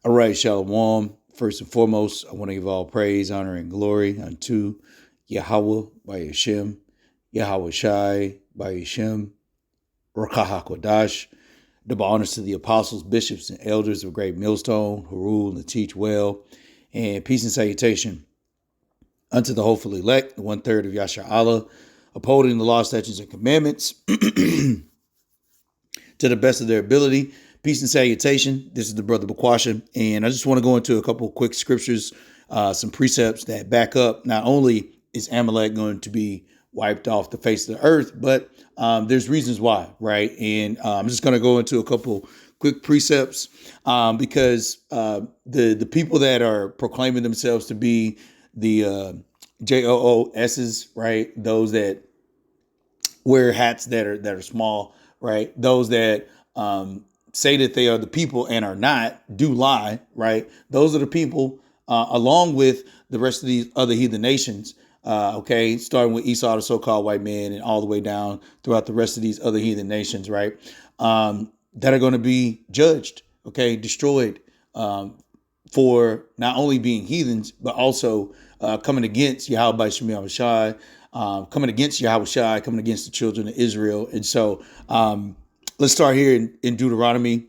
All right, Shalom. First and foremost, I want to give all praise, honor, and glory unto Yahweh by Hashem, Yahweh Shai by Hashem, Rakah HaKodash. Double honors to the apostles, bishops, and elders of Great Millstone who rule and teach well. And peace and salutation unto the hopeful elect, the 1/3 of Yasha Allah, upholding the law, statutes, and commandments to the best of their ability. Peace and salutation. This is the brother Bakwasha, and I just want to go into a couple of quick scriptures, some precepts that back up not only is Amalek going to be wiped off the face of the earth, but there's reasons why, right? And I'm just going to go into a couple quick precepts because the people that are proclaiming themselves to be the JOOSs, right? Those that wear hats that are small, right? Those that say that they are the people and are not, do lie, right? Those are the people, along with the rest of these other heathen nations, okay, starting with Esau, the so-called white man, and all the way down throughout the rest of these other heathen nations, right? That are going to be judged, okay, destroyed for not only being heathens, but also coming against Yahweh Shemi Shai, coming against Yahweh Shai, coming against the children of Israel. And so let's start here in Deuteronomy,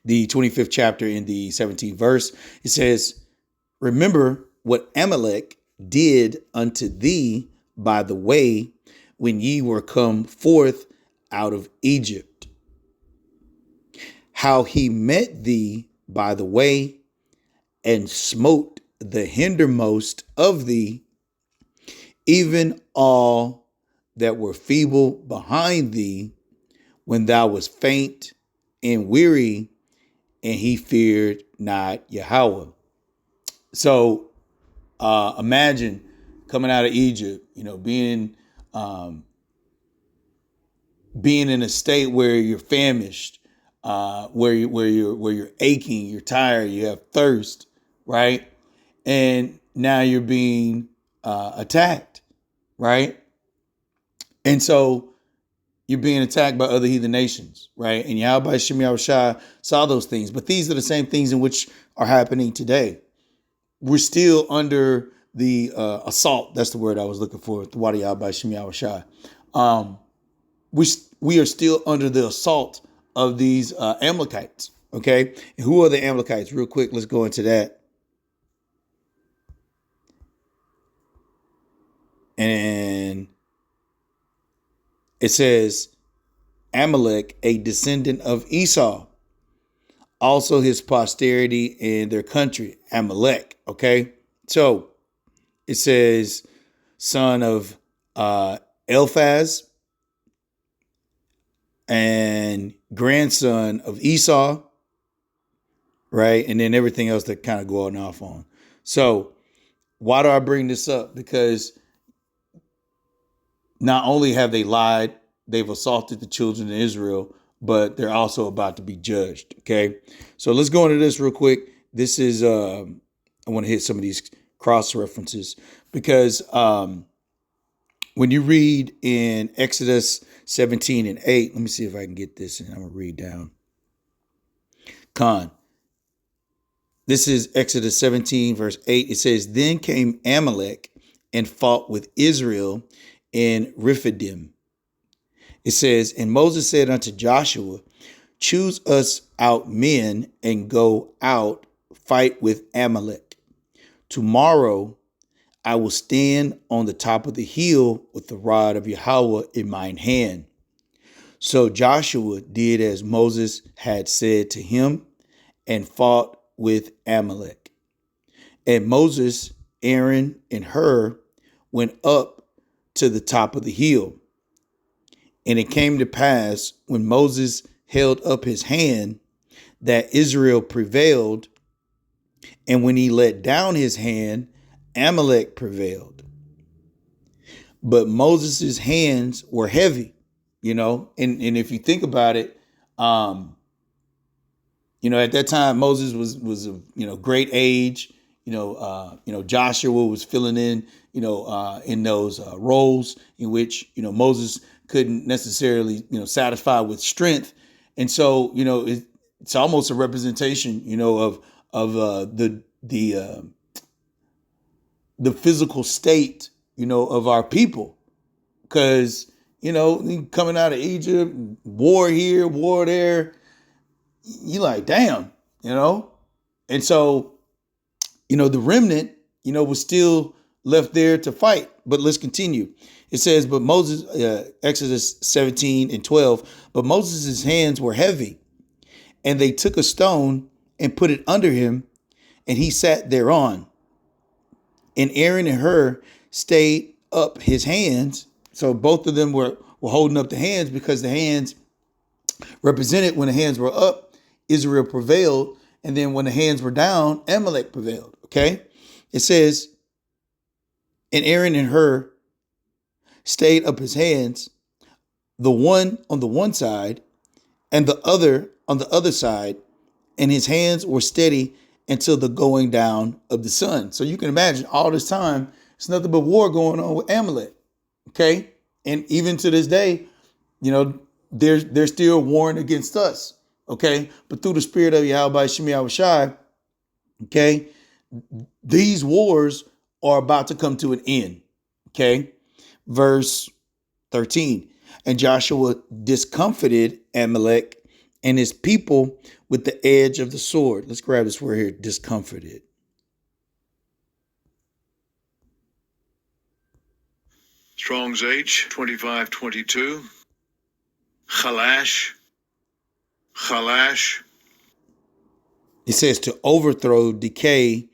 the 25th chapter in the 17th verse. It says, remember what Amalek did unto thee by the way when ye were come forth out of Egypt, how he met thee by the way and smote the hindermost of thee, even all that were feeble behind thee, when thou was faint and weary, and he feared not Yahweh. So imagine coming out of Egypt, being in a state where you're famished, where you're aching, you're tired, you have thirst, right? And now you're being attacked, right? And so you're being attacked by other heathen nations, right? And Yahweh Shemi Shai saw those things, but these are the same things in which are happening today. We're still under the assault. That's the word I was looking for. The Wadi Yahweh Shemi Shai. We are still under the assault of these Amalekites. Okay, and who are the Amalekites? Real quick, let's go into that. And it says, Amalek, a descendant of Esau, also his posterity and their country, Amalek. Okay, so it says, son of Eliphaz and grandson of Esau, right? And then everything else that kind of going off on. So why do I bring this up? Because not only have they lied, they've assaulted the children of Israel, but they're also about to be judged. Okay, so let's go into this real quick. This is I want to hit some of these cross references because when you read in Exodus 17 and 8, let me see if I can get this, and I'm gonna read down. This is Exodus 17 verse 8. It says, then came Amalek and fought with Israel in Rephidim. It says, and Moses said unto Joshua, choose us out men and go out, fight with Amalek. Tomorrow I will stand on the top of the hill with the rod of Yahweh in mine hand. So Joshua did as Moses had said to him and fought with Amalek. And Moses, Aaron, and Hur went up to the top of the hill. And it came to pass when Moses held up his hand that Israel prevailed. And when he let down his hand, Amalek prevailed. But Moses' hands were heavy, and if you think about it, at that time Moses was of great age. Joshua was filling in those roles in which Moses couldn't necessarily satisfy with strength, and so it's almost a representation, of the physical state, of our people. Because, coming out of Egypt, war here, war there, you like, damn, And so, the remnant, was still left there to fight. But let's continue. It says, but Moses, Exodus 17 and 12, but Moses' hands were heavy, and they took a stone and put it under him, and he sat thereon. And Aaron and Hur stayed up his hands. So both of them were holding up the hands, because the hands represented, when the hands were up, Israel prevailed. And then when the hands were down, Amalek prevailed. Okay. It says, and Aaron and Hur stayed up his hands, the one on the one side and the other on the other side, and his hands were steady until the going down of the sun. So you can imagine all this time, it's nothing but war going on with Amalek. Okay. And even to this day, they're still warring against us. Okay. But through the spirit of Yahweh Shem Yahushai, okay, these wars are about to come to an end. Okay. Verse 13. And Joshua discomfited Amalek and his people with the edge of the sword. Let's grab this word here, discomfited. Strong's H, 2522. Chalash. Chalash. It says to overthrow, decay,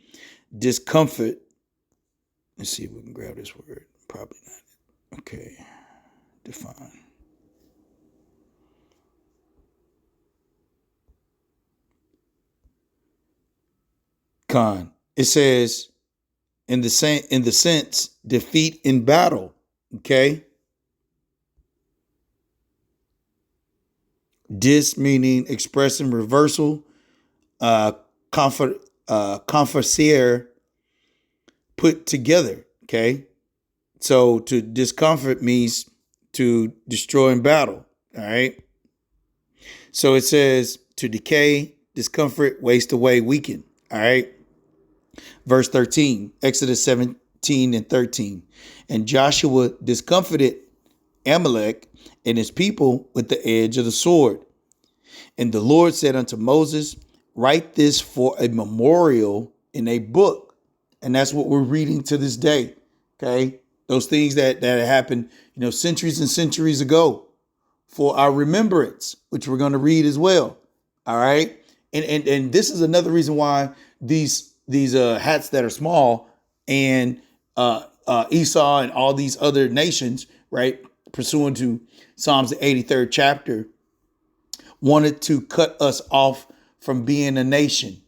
discomfort. Let's see if we can grab this word. Probably not. Okay. Define. Con. It says in the sense, defeat in battle. Okay. Dis meaning expressing reversal. Conferencier, put together. Okay. So to discomfort means to destroy in battle. All right. So it says to decay, discomfort, waste away, weaken. All right. Verse 13, Exodus 17 and 13. And Joshua discomfited Amalek and his people with the edge of the sword. And the Lord said unto Moses, write this for a memorial in a book. And that's what we're reading to this day. Okay. Those things that happened, centuries and centuries ago, for our remembrance, which we're going to read as well. All right. And this is another reason why these hats that are small and Esau and all these other nations, right, pursuant to Psalms the 83rd chapter, wanted to cut us off from being a nation.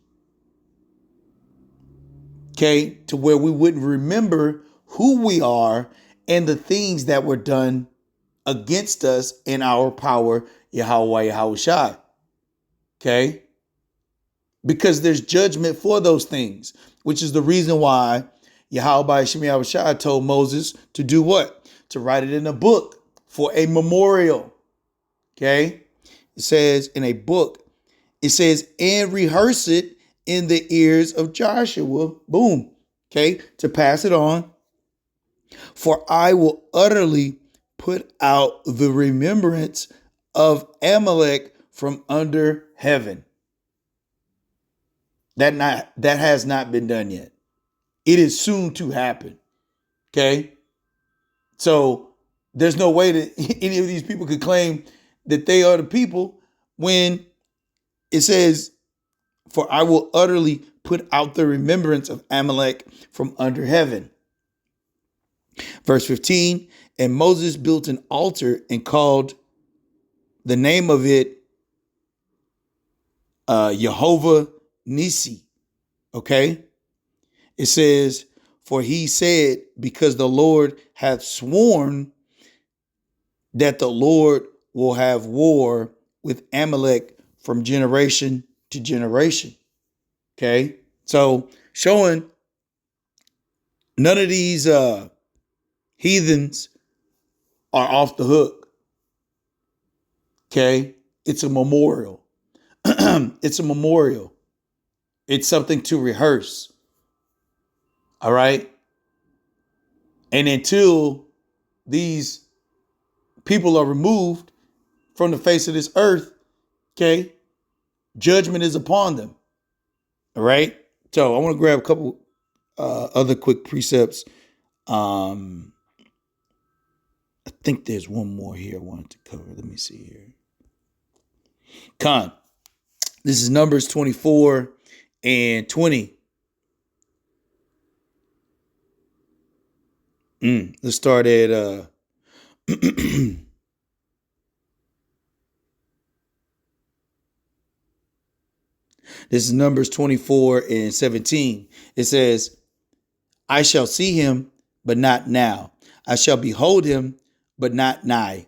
Okay, to where we wouldn't remember who we are and the things that were done against us in our power, Yahweh Yahushai. Okay, because there's judgment for those things, which is the reason why Yahweh Shem Yahushai told Moses to do what? To write it in a book for a memorial. Okay, it says in a book, it says, and rehearse it in the ears of Joshua. Boom. Okay, to pass it on. For I will utterly put out the remembrance of Amalek from under heaven. That has not been done yet. It is soon to happen. Okay. So there's no way that any of these people could claim that they are the people when it says, for I will utterly put out the remembrance of Amalek from under heaven. Verse 15, and Moses built an altar and called the name of it Jehovah Nissi. Okay. It says, for he said, because the Lord hath sworn that the Lord will have war with Amalek from generation to generation. Okay. So showing none of these heathens are off the hook. Okay. It's a memorial. It's a memorial. It's something to rehearse. All right. And until these people are removed from the face of this earth, okay, judgment is upon them. All right. So I want to grab a couple other quick precepts. I think there's one more here I wanted to cover. Let me see here. This is Numbers 24 and 20. Let's start at this is Numbers 24 and 17. It says, I shall see him, but not now. I shall behold him, but not nigh.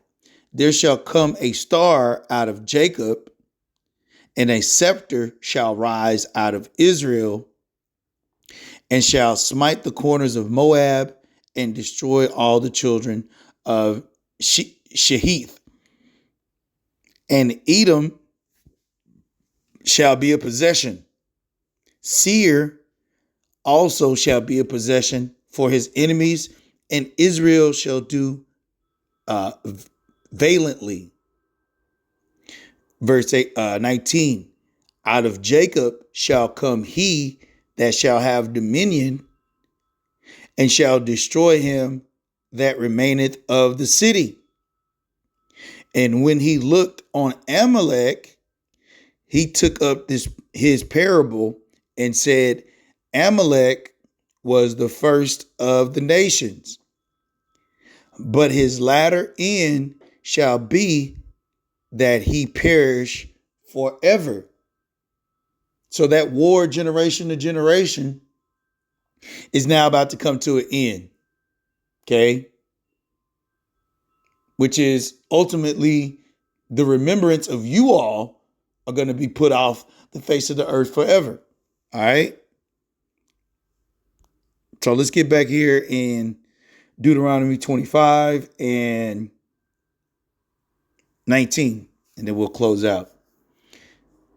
There shall come a star out of Jacob, and a scepter shall rise out of Israel, and shall smite the corners of Moab and destroy all the children of Shehith. And Edom shall be a possession. Seir also shall be a possession for his enemies, and Israel shall do valiantly. Verse 19, out of Jacob shall come he that shall have dominion, and shall destroy him that remaineth of the city. And when he looked on Amalek, he took up his parable and said, Amalek was the first of the nations, but his latter end shall be that he perish forever. So that war generation to generation is now about to come to an end. Okay. Which is ultimately the remembrance of you all are going to be put off the face of the earth forever. All right. So let's get back here in Deuteronomy 25 and 19, and then we'll close out.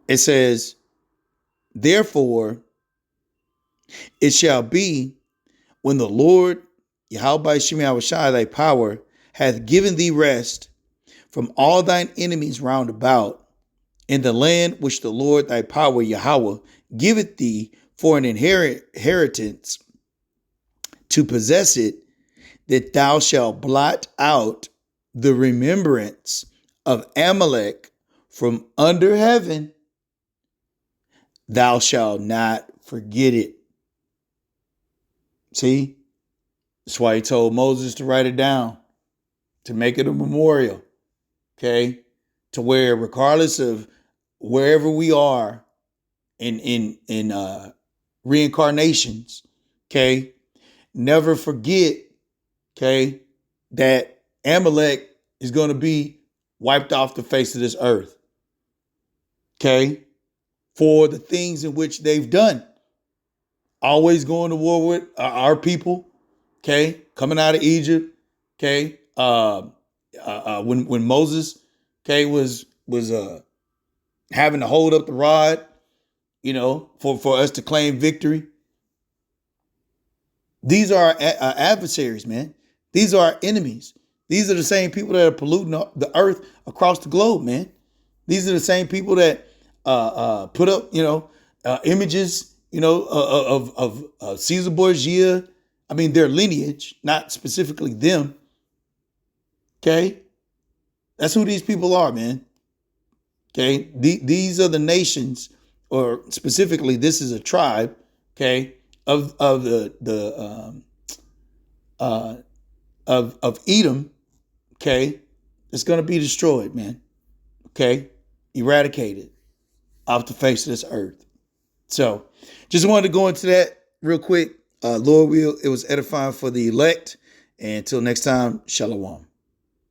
It says, therefore, it shall be when the Lord, Yahweh Shem Yahushai, thy power, hath given thee rest from all thine enemies round about, in the land which the Lord thy power, Yahweh, giveth thee for an inheritance to possess it, that thou shalt blot out the remembrance of Amalek from under heaven, thou shalt not forget it. See? That's why he told Moses to write it down, to make it a memorial. Okay? To where regardless of wherever we are in reincarnations, okay, never forget, okay, that Amalek is going to be wiped off the face of this earth. Okay? For the things in which they've done. Always going to war with our people. Okay? Coming out of Egypt. Okay? When Moses, okay, was having to hold up the rod, you know, for us to claim victory. These are our adversaries, man. These are our enemies. These are the same people that are polluting the earth across the globe, man. These are the same people that put up, you know, images, you know, of Caesar Borgia. I mean, their lineage, not specifically them. Okay? That's who these people are, man. Okay? These are the nations, or specifically, this is a tribe, okay, of Edom, okay, it's going to be destroyed, man. Okay? Eradicated off the face of this earth. So just wanted to go into that real quick. Lord will, it was edifying for the elect. And until next time, shalom.